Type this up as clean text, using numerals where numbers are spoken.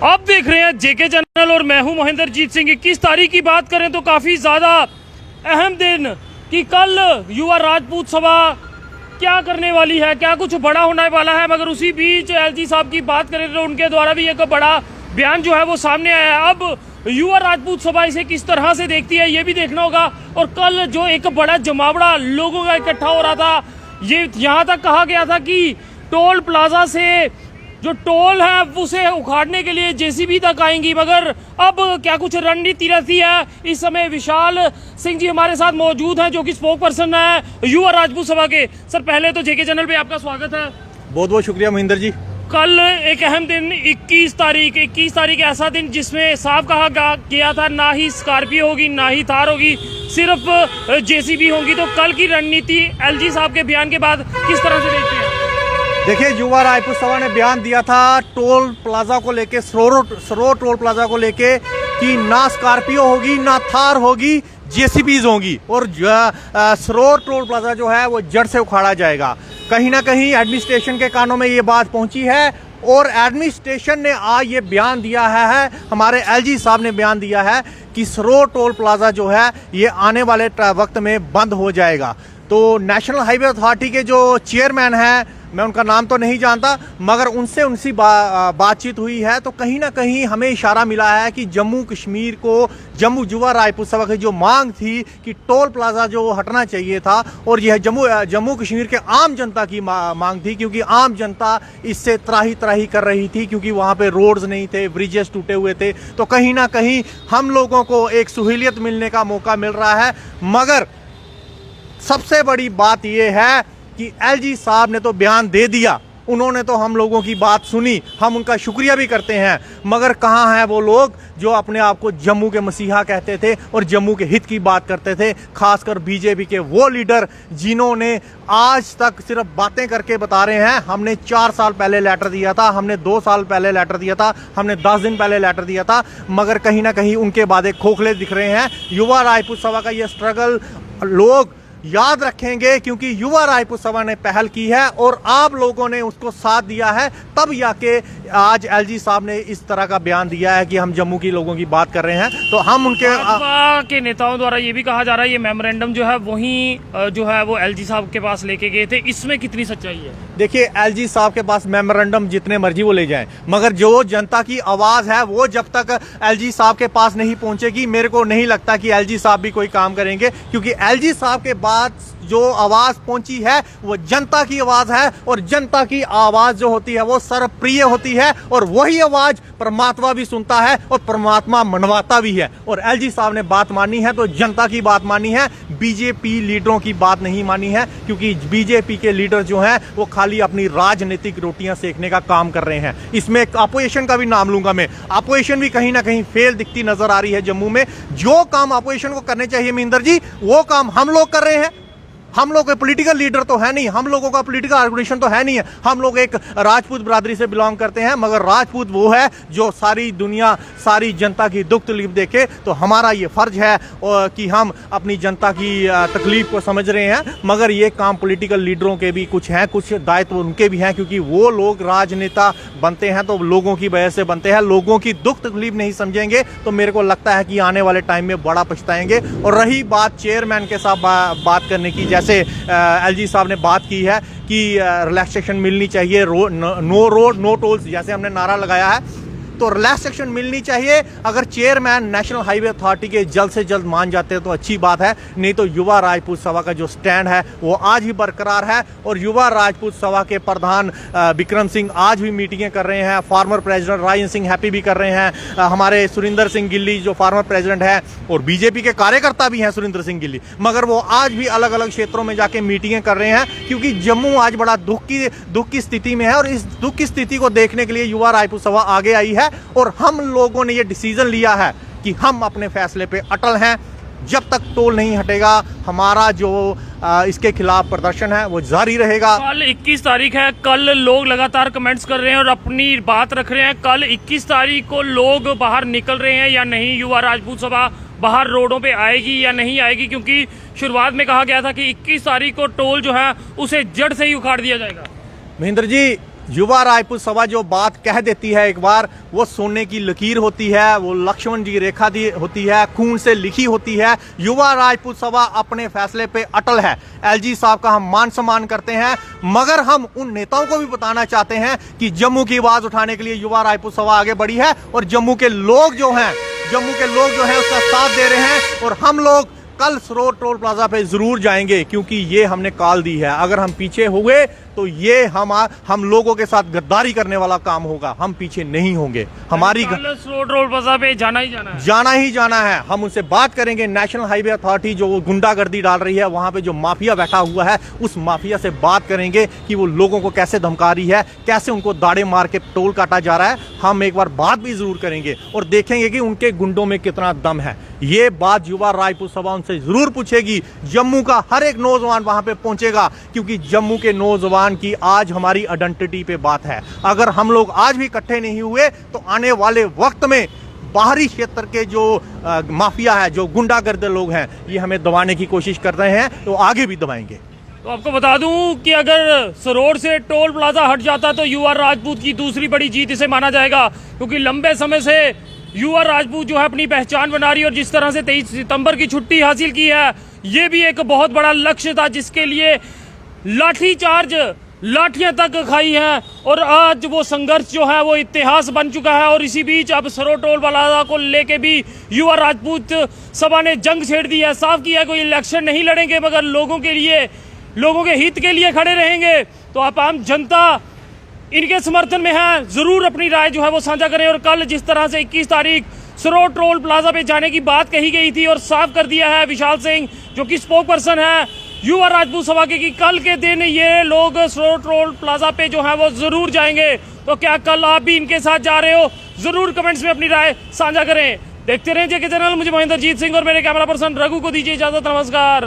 आप देख रहे हैं जेके चैनल और मैं हूं महेंद्रजीत सिंह। 21 तारीख की बात करें तो काफ़ी ज़्यादा अहम दिन कि कल युवा राजपूत सभा क्या करने वाली है, क्या कुछ बड़ा होने वाला है। मगर उसी बीच एलजी साहब की बात करें तो उनके द्वारा भी एक बड़ा बयान जो है वो सामने आया है। अब युवा राजपूत सभा इसे किस तरह से देखती है ये भी देखना होगा। और कल जो एक बड़ा जमावड़ा लोगों का इकट्ठा हो रहा था, ये यहाँ तक कहा गया था कि टोल प्लाजा से जो टोल है उसे उखाड़ने के लिए जेसीबी तक आएंगी। मगर अब क्या कुछ रणनीति रहती है। इस समय विशाल सिंह जी हमारे साथ मौजूद हैं जो कि स्पोक पर्सन है युवा राजपूत सभा के। सर पहले तो जेके चैनल पे आपका स्वागत है। बहुत बहुत शुक्रिया महेंद्र जी। कल एक अहम दिन 21 तारीख ऐसा दिन जिसमें साफ कहा गया था ना ही स्कॉर्पियो होगी ना ही थार होगी, सिर्फ जेसीबी होगी। तो कल की रणनीति एलजी साहब के बयान के बाद किस तरह से देखते हैं? देखिए, युवा राजपूत सभा ने बयान दिया था टोल प्लाजा को लेके, सरोर टोल प्लाजा को लेके कि ना स्कॉर्पियो होगी ना थार होगी, जेसीबीज होंगी और सरोर टोल प्लाजा जो है वो जड़ से उखाड़ा जाएगा। कहीं ना कहीं एडमिनिस्ट्रेशन के कानों में ये बात पहुंची है और एडमिनिस्ट्रेशन ने आज ये बयान दिया है, हमारे एलजी साहब ने बयान दिया है कि सरोर टोल प्लाजा जो है ये आने वाले वक्त में बंद हो जाएगा। तो नेशनल हाईवे अथॉरिटी के जो चेयरमैन हैं, मैं उनका नाम तो नहीं जानता, मगर उनसे बातचीत हुई है तो कहीं ना कहीं हमें इशारा मिला है कि जम्मू कश्मीर को, युवा राजपूत सभा की जो मांग थी कि टोल प्लाजा जो हटना चाहिए था, और यह जम्मू कश्मीर के आम जनता की मांग थी, क्योंकि आम जनता इससे त्राही त्राही कर रही थी, क्योंकि वहाँ पे रोड्स नहीं थे, ब्रिजेस टूटे हुए थे। तो कहीं ना कहीं हम लोगों को एक सहूलियत मिलने का मौका मिल रहा है। मगर सबसे बड़ी बात यह है कि एलजी साहब ने तो बयान दे दिया, उन्होंने तो हम लोगों की बात सुनी, हम उनका शुक्रिया भी करते हैं। मगर कहाँ हैं वो लोग जो अपने आप को जम्मू के मसीहा कहते थे और जम्मू के हित की बात करते थे, खासकर बीजेपी के वो लीडर जिन्होंने आज तक सिर्फ बातें करके बता रहे हैं हमने 4 साल पहले लेटर दिया था, हमने 2 साल पहले लेटर दिया था, हमने 10 दिन पहले लेटर दिया था, मगर कहीं ना कहीं उनके वादे खोखले दिख रहे हैं। युवा राजपूत सभा का ये स्ट्रगल लोग याद रखेंगे, क्योंकि युवा राजपूत सभा ने पहल की है और आप लोगों ने उसको साथ दिया है, तब जाके आज एलजी साहब ने इस तरह का बयान दिया है कि हम जम्मू के लोगों की बात कर रहे हैं। तो हम उनके के नेताओं द्वारा ये भी कहा जा रहा है ये मेमोरेंडम जो है वही जो है वो एलजी साहब के पास लेके गए थे, इसमें कितनी सच्चाई है? देखिए, एलजी साहब के पास मेमोरेंडम जितने मर्जी वो ले जाएं, मगर जो जनता की आवाज है वो जब तक एलजी साहब के पास नहीं पहुंचेगी, मेरे को नहीं लगता कि एलजी साहब भी कोई काम करेंगे, क्योंकि एलजी साहब के बाद जो आवाज पहुंची है वो जनता की आवाज है और जनता की आवाज जो होती है वो सर्वप्रिय होती है और वही आवाज परमात्मा भी सुनता है और परमात्मा मनवाता भी है। और एलजी साहब ने बात मानी है तो जनता की बात मानी है, बीजेपी लीडरों की बात नहीं मानी है, क्योंकि बीजेपी के लीडर जो हैं वो खाली अपनी राजनीतिक रोटियां सेकने का काम कर रहे हैं। इसमें अपोजिशन का भी नाम लूंगा मैं, अपोजिशन भी कहीं ना कहीं फेल दिखती नजर आ रही है जम्मू में। जो काम अपोजिशन को करने चाहिए महेंद्र जी, वो काम हम लोग कर रहे हैं। हम लोग पॉलिटिकल लीडर तो है नहीं, हम लोगों का पॉलिटिकल ऑर्गेनाइजेशन तो है नहीं है, हम लोग एक राजपूत बरादरी से बिलोंग करते हैं, मगर राजपूत वो है जो सारी दुनिया, सारी जनता की दुख तकलीफ देखे। तो हमारा ये फर्ज है कि हम अपनी जनता की तकलीफ को समझ रहे हैं। मगर ये काम पॉलिटिकल लीडरों के भी कुछ हैं, कुछ दायित्व उनके भी हैं, क्योंकि वो लोग राजनेता बनते हैं तो लोगों की वजह से बनते हैं। लोगों की दुख तकलीफ नहीं समझेंगे तो मेरे को लगता है कि आने वाले टाइम में बड़ा पछताएंगे। और रही बात चेयरमैन के साथ बात करने की, जैसे एलजी साहब ने बात की है कि रिलैक्सेशन मिलनी चाहिए, नो रोड नो टोल्स जैसे हमने नारा लगाया है, तो रिलैक्सेशन मिलनी चाहिए। अगर चेयरमैन नेशनल हाईवे अथॉरिटी के जल्द से जल्द मान जाते हैं तो अच्छी बात है, नहीं तो युवा राजपूत सभा का जो स्टैंड है वो आज ही बरकरार है। और युवा राजपूत सभा के प्रधान विक्रम सिंह आज भी मीटिंगें कर रहे हैं, farmer president Rajan Singh happy भी कर रहे हैं, हमारे सुरिंदर सिंह गिल्ली जो फार्मर प्रेसिडेंट है, और बीजेपी के कार्यकर्ता भी हैं सुरिंदर सिंह गिल्ली, मगर वो आज भी अलग अलग क्षेत्रों में जाके मीटिंगें कर रहे हैं, क्योंकि जम्मू आज बड़ा दुख की स्थिति में है। और इस दुख की स्थिति को देखने के लिए युवा राजपूत सभा आगे आई है और हम लोगों ने ये डिसीजन लिया है कि हम अपने फैसले पे अटल हैं। जब तक टोल नहीं हटेगा हमारा जो इसके खिलाफ प्रदर्शन है वो जारी रहेगा। कल 21 तारीख है, कल लोग लगातार कमेंट्स कर रहे हैं और अपनी बात रख रहे हैं। कल 21 तारीख को लोग बाहर निकल रहे हैं या नहीं, युवा राजपूत सभा बाहर रोडों पे आएगी या नहीं आएगी? क्योंकि शुरुआत में कहा गया था कि 21 तारीख को टोल जो है उसे जड़ से ही उखाड़ दिया जाएगा। महेंद्र जी, युवा राजपूत सभा जो बात कह देती है एक बार, वो सोने की लकीर होती है, वो लक्ष्मण जी रेखा दी होती है, खून से लिखी होती है। युवा राजपूत सभा अपने फैसले पे अटल है। एलजी साहब का हम मान सम्मान करते हैं, मगर हम उन नेताओं को भी बताना चाहते हैं कि जम्मू की आवाज उठाने के लिए युवा राजपूत सभा आगे बढ़ी है और जम्मू के लोग जो हैं उसका साथ दे रहे हैं। और हम लोग कल सरोवर टोल प्लाजा पे जरूर जाएंगे, क्योंकि ये हमने कॉल दी है। अगर हम पीछे हुए तो ये हम लोगों के साथ गद्दारी करने वाला काम होगा। हम पीछे नहीं होंगे। हमारी कल सरोवर टोल प्लाजा पे जाना ही जाना है। हम उनसे बात करेंगे। नेशनल हाईवे अथॉरिटी जो गुंडागर्दी डाल रही है, वहां पे जो माफिया बैठा हुआ है, उस माफिया से बात करेंगे कि वो लोगों को कैसे धमका रही है, कैसे उनको दाड़े मार के टोल काटा जा रहा है। हम एक बार बात भी जरूर करेंगे और देखेंगे कि उनके गुंडों में कितना दम है। ये बात युवा राजपूत सभा उनसे जरूर पूछेगी। जम्मू का हर एक नौजवान वहां पे पहुंचेगा, क्योंकि जम्मू के नौजवान की आज हमारी आइडेंटिटी पे बात है। अगर हम लोग आज भी इकट्ठे नहीं हुए तो आने वाले वक्त में बाहरी क्षेत्र के जो माफिया है, जो गुंडागर्द लोग हैं, ये हमें दबाने की कोशिश कर रहे हैं, तो आगे भी दबाएंगे। तो आपको बता दूं कि अगर सरोवर से टोल प्लाजा हट जाता तो युवा राजपूत की दूसरी बड़ी जीत इसे माना जाएगा, क्योंकि लंबे समय से युवा राजपूत जो है अपनी पहचान बना रही है और जिस तरह से 23 सितंबर की छुट्टी हासिल की है, ये भी एक बहुत बड़ा लक्ष्य था, जिसके लिए लाठीचार्ज, लाठियां तक खाई हैं। और आज वो संघर्ष जो है वो इतिहास बन चुका है। और इसी बीच अब सरोवर टोल प्लाजा को लेके भी युवा राजपूत सभा ने जंग छेड़ दी है। साफ किया है कोई इलेक्शन नहीं लड़ेंगे, मगर लोगों के लिए, लोगों के हित के लिए खड़े रहेंगे। तो आप आम जनता इनके समर्थन में है, जरूर अपनी राय जो है वो साझा करें। और कल जिस तरह से 21 तारीख सरोवर टोल प्लाजा पे जाने की बात कही गई थी और साफ कर दिया है विशाल सिंह, जो कि स्पोक पर्सन है युवा राजपूत सभा के, कि कल के दिन ये लोग सरोवर टोल प्लाजा पे जो है वो जरूर जाएंगे। तो क्या कल आप भी इनके साथ जा रहे हो? जरूर कमेंट्स में अपनी राय साझा करें। देखते रहें जेके चैनल। मुझे महेंद्र जीत सिंह और मेरे कैमरा पर्सन रघु को दीजिए इजाजत। नमस्कार।